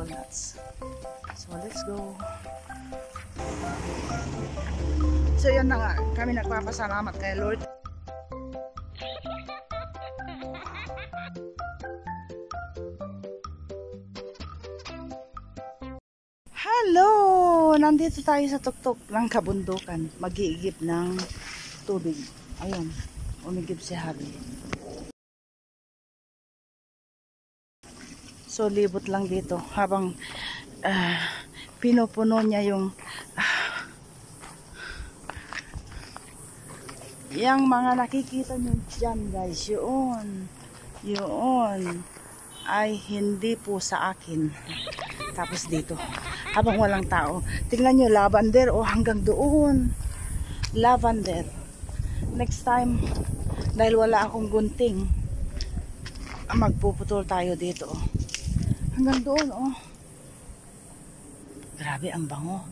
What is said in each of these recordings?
walnuts. So let's go. So yun na nga, kami nagpapasalamat kay Lord. Hello! Nandito tayo sa tuktok ng kabundukan. Mag-iigib ng tubig. Ayun, umigib si Harry. So libot lang dito habang pinupuno niya yung yung mga nakikita nyo dyan guys, yun ay hindi po sa akin. Tapos dito habang walang tao, tingnan nyo, lavender, hanggang doon lavender. Next time, dahil wala akong gunting, magpuputol tayo dito hanggang doon. Grabe ang bango.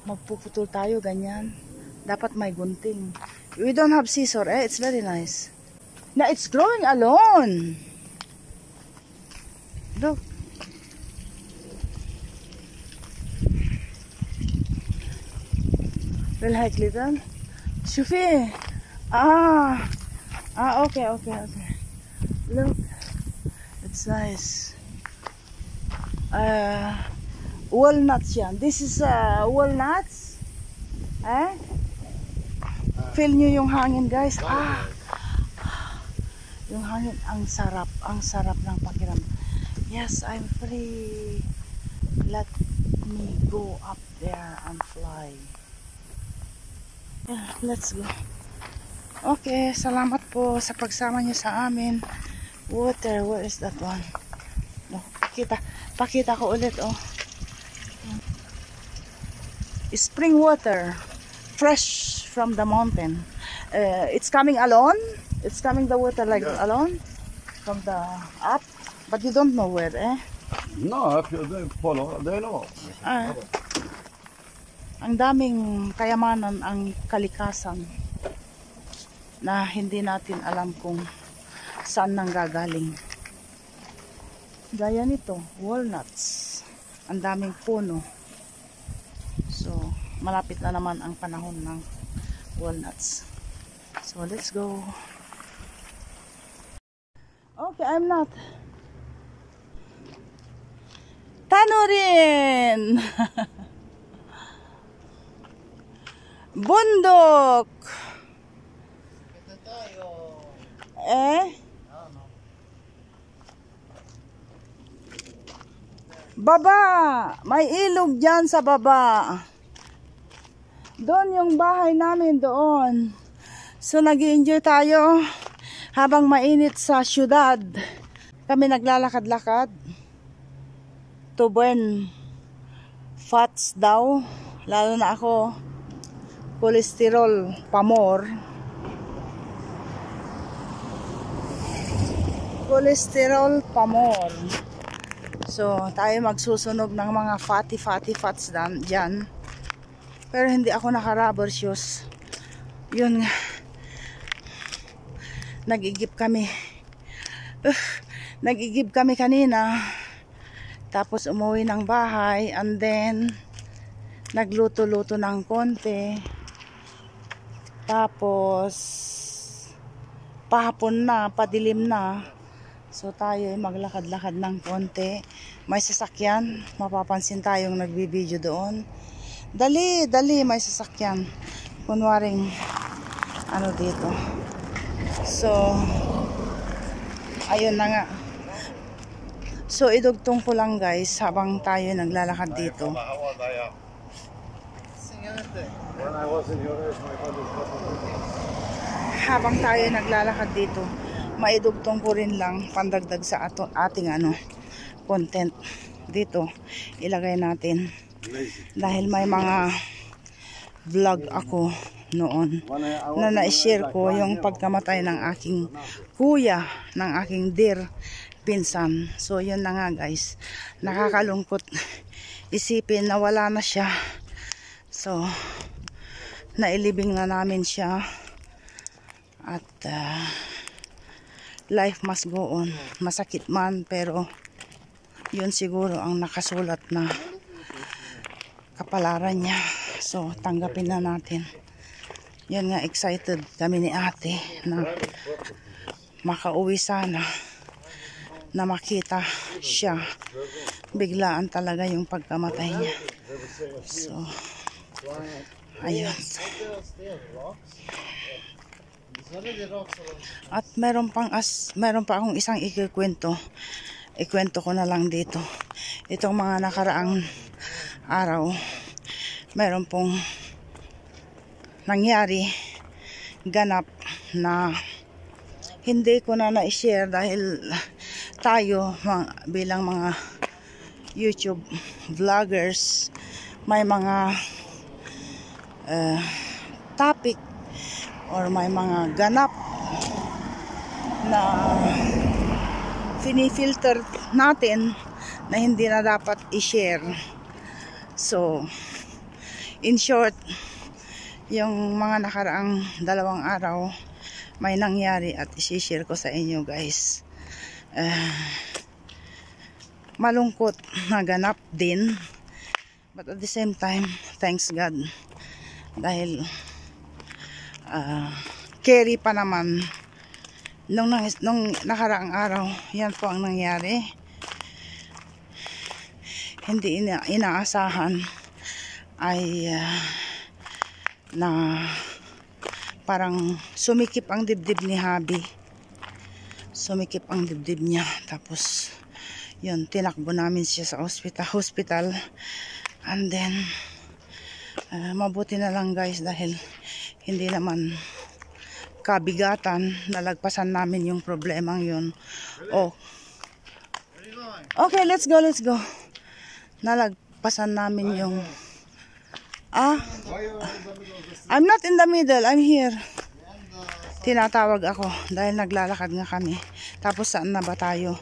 Magpuputol tayo ganyan. Dapat may gunting. We don't have scissor, it's very nice. Now it's growing alone. Look. We'll hike little. Shufi. Okay. Look. It's nice. Walnuts yan. This is walnuts. Feel nyo yung hangin guys. Yung hangin, ang sarap ng pakiramdam. Yes, I'm free. Let me go up there and fly. Yeah, let's go. Okay, salamat po sa pagsama nyo sa amin. Water, where is that one? No, pakita ko ulit spring water, fresh from the mountain. It's coming alone. It's coming the water like alone from the up, but you don't know where, No, if they follow, they know. Ang daming kayamanan, ang kalikasan na hindi natin alam kung saan nanggagaling. Gaya nito, walnuts. Ang daming puno. So, malapit na naman ang panahon ng walnuts. So, let's go. Okay, I'm not. Tanurin! Bundok! Ito tayo. Baba! May ilog dyan sa baba. Doon yung bahay namin doon. So nag-i-enjoy tayo habang mainit sa syudad. Kami naglalakad-lakad to burn fats daw. Lalo na ako, cholesterol pamor. Cholesterol pamor. So, tayo magsusunog ng mga fatty fats dyan. Pero hindi ako naka-rubber shoes. Yun nga. Nag-igib kami. Nag-igib kami kanina. Tapos umuwi ng bahay. And then, nagluto-luto ng konti. Tapos, pahapon na, padilim na. So tayo ay maglakad-lakad ng konti. May sasakyan. Mapapansin tayong nagbibideo doon. Dali, may sasakyan. Kunwaring ano dito. So, ayun na nga. So, idugtong ko lang guys habang tayo naglalakad dito. Habang tayo naglalakad dito, maidugtong ko rin lang pandagdag sa ating content dito. Ilagay natin dahil may mga vlog ako noon na na-share ko yung pagkamatay ng aking kuya, ng aking dear pinsan. So yun na nga guys, nakakalungkot isipin na wala na siya. So nailibing na namin siya at life must go on. Masakit man pero Yun siguro ang nakasulat na kapalaran niya. So, tanggapin na natin. Yan nga, excited kami ni ate na makauwi sana, na makita siya. Biglaan talaga yung pagkamatay niya. So, ayun. At meron pa akong isang ikikwento. Ikwento ko na lang dito. Itong mga nakaraang araw, meron pong nangyari, ganap na hindi ko na na-share dahil tayo bilang mga YouTube vloggers, may mga topic or may mga ganap na finifilter natin na hindi na dapat i-share. So, in short, yung mga nakaraang 2 araw may nangyari at i-share ko sa inyo, guys. Malungkot na ganap din, but at the same time, thanks God, dahil carry pa naman. Nung nakaraang araw, yan po ang nangyari. Hindi inaasahan ay na parang sumikip ang dibdib ni Habi. Sumikip ang dibdib niya. Tapos yun, tinakbo namin siya sa hospital. And then mabuti na lang, guys, dahil hindi naman kabigatan, nalagpasan namin yung problemang yun. Oh, okay, let's go. Nalagpasan namin yung I'm not in the middle, I'm here. Tinatawag ako dahil naglalakad nga kami. Tapos saan na ba tayo?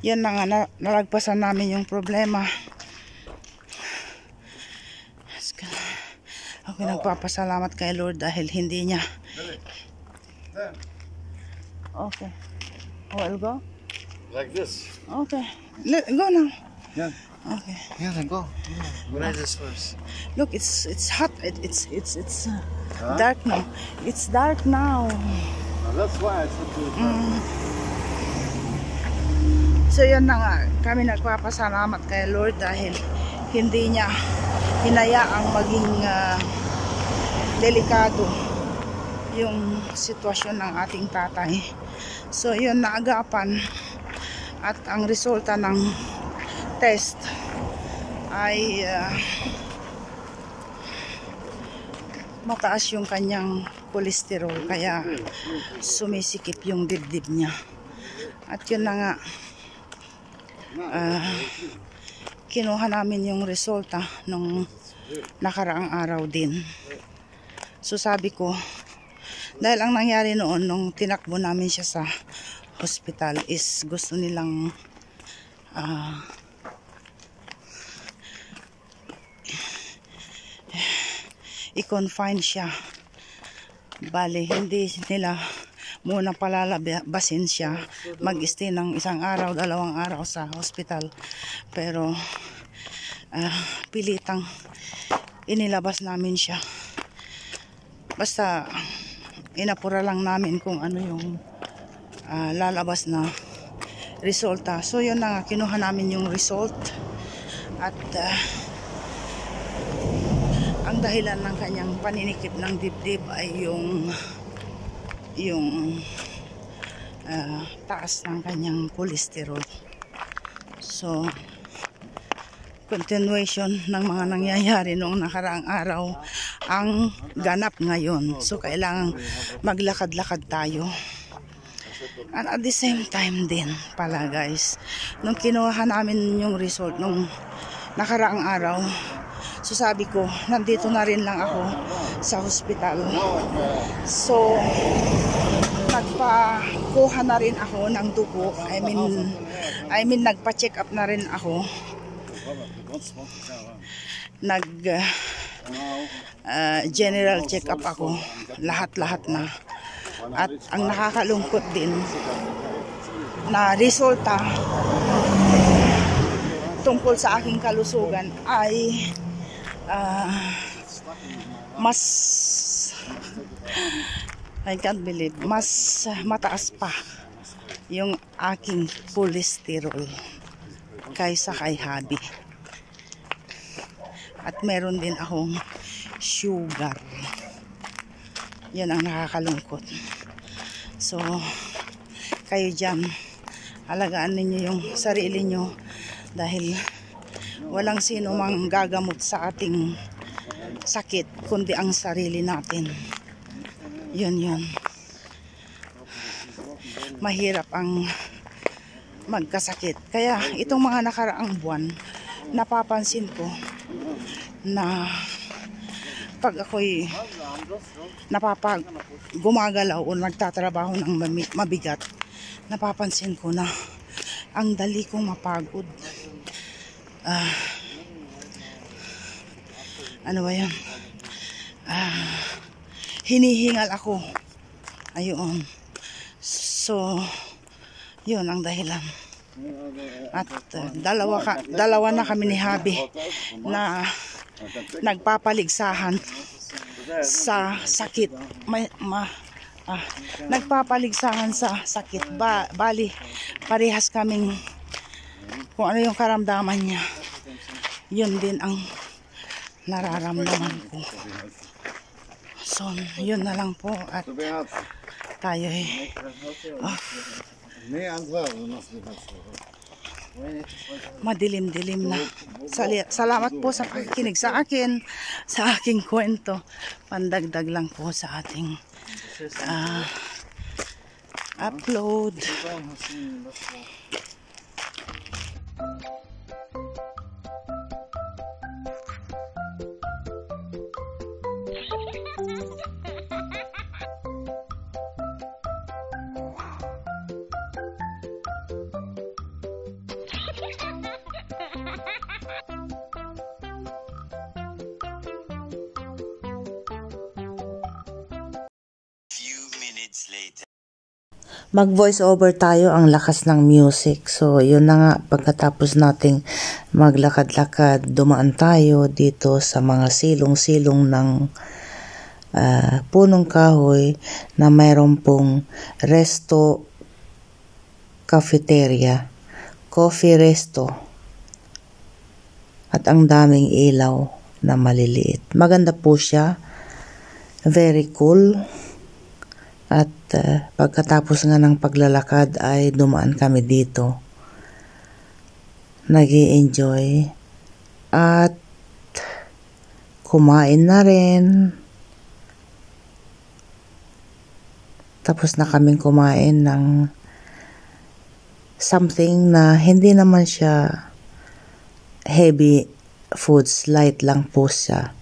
Yan na nga, nalagpasan namin yung problema. Ako nagpapasalamat kay Lord dahil hindi niya. Okay. We'll go? Like this. Okay. Go now. Yeah. Okay. Yeah, then go. What is this first? Look, it's hot. It's dark now. It's dark now. That's why I said to you. So yun na nga, kami nagpapasalamat kay Lord dahil hindi niya hinayaang maging delikado yung sitwasyon ng ating tatay. So yun, naagapan at ang resulta ng test ay mataas yung kanyang kolesterol, kaya sumisikip yung dibdib niya. At yun na nga, kinuha namin yung resulta nung nakaraang araw din. So sabi ko, dahil ang nangyari noon nung tinakbo namin siya sa hospital is gusto nilang i-confine siya. Bale, hindi nila muna palalabasin siya, mag-stay ng 1 araw, 2 araw sa hospital. Pero pilitang inilabas namin siya. Basta inapura lang namin kung ano yung lalabas na resulta. So yun na nga, kinuha namin yung result. At ang dahilan ng kanyang paninikip ng dibdib ay yung taas ng kanyang kolesterol. So continuation ng mga nangyayari noong nakaraang araw ang ganap ngayon. So kailangan maglakad-lakad tayo. And at the same time din pala, guys, nung kinuha namin yung result nung nakaraang araw, so sabi ko, nandito na rin lang ako sa hospital. So nagpakuha na rin ako ng dugo. I mean nagpa-check up na rin ako. General check up ako, lahat na. At ang nakakalungkot din na resulta tungkol sa aking kalusugan ay mas I can't believe mas mataas pa yung aking cholesterol kaysa kay hubby. At meron din akong sugar. Yan ang nakakalungkot. So, kayo dyan, alagaan ninyo yung sarili nyo dahil walang sino mang gagamot sa ating sakit kundi ang sarili natin. Yun. Mahirap ang magkasakit. Kaya itong mga nakaraang buwan, napapansin ko na pag ako'y gumagalaw o nagtatrabaho ng mabigat, napapansin ko na ang dali kong mapagod. Ano ba yan? Hinihingal ako. Ayun. So, yun ang dahilan. At dalawa na kami ni hubby na nagpapaligsahan sa sakit. Nagpapaligsahan sa sakit. Bali, parehas kaming kung ano yung karamdaman niya. Yun din ang nararamdaman ko. So, yun na lang po at tayo madilim-dilim na. Salamat po sa pakikinig sa akin, sa aking kwento. Pandagdag lang po sa ating upload. Mag-voice over tayo, ang lakas ng music. So, yun na nga, pagkatapos nating maglakad-lakad, dumaan tayo dito sa mga silong-silong ng punong kahoy na mayroon pong resto cafeteria, coffee resto, at ang daming ilaw na maliliit. Maganda po siya, very cool. At pagkatapos nga ng paglalakad ay dumaan kami dito. Nag-i-enjoy at kumain na rin. Tapos na kaming kumain ng something na hindi naman siya heavy foods, light lang po siya.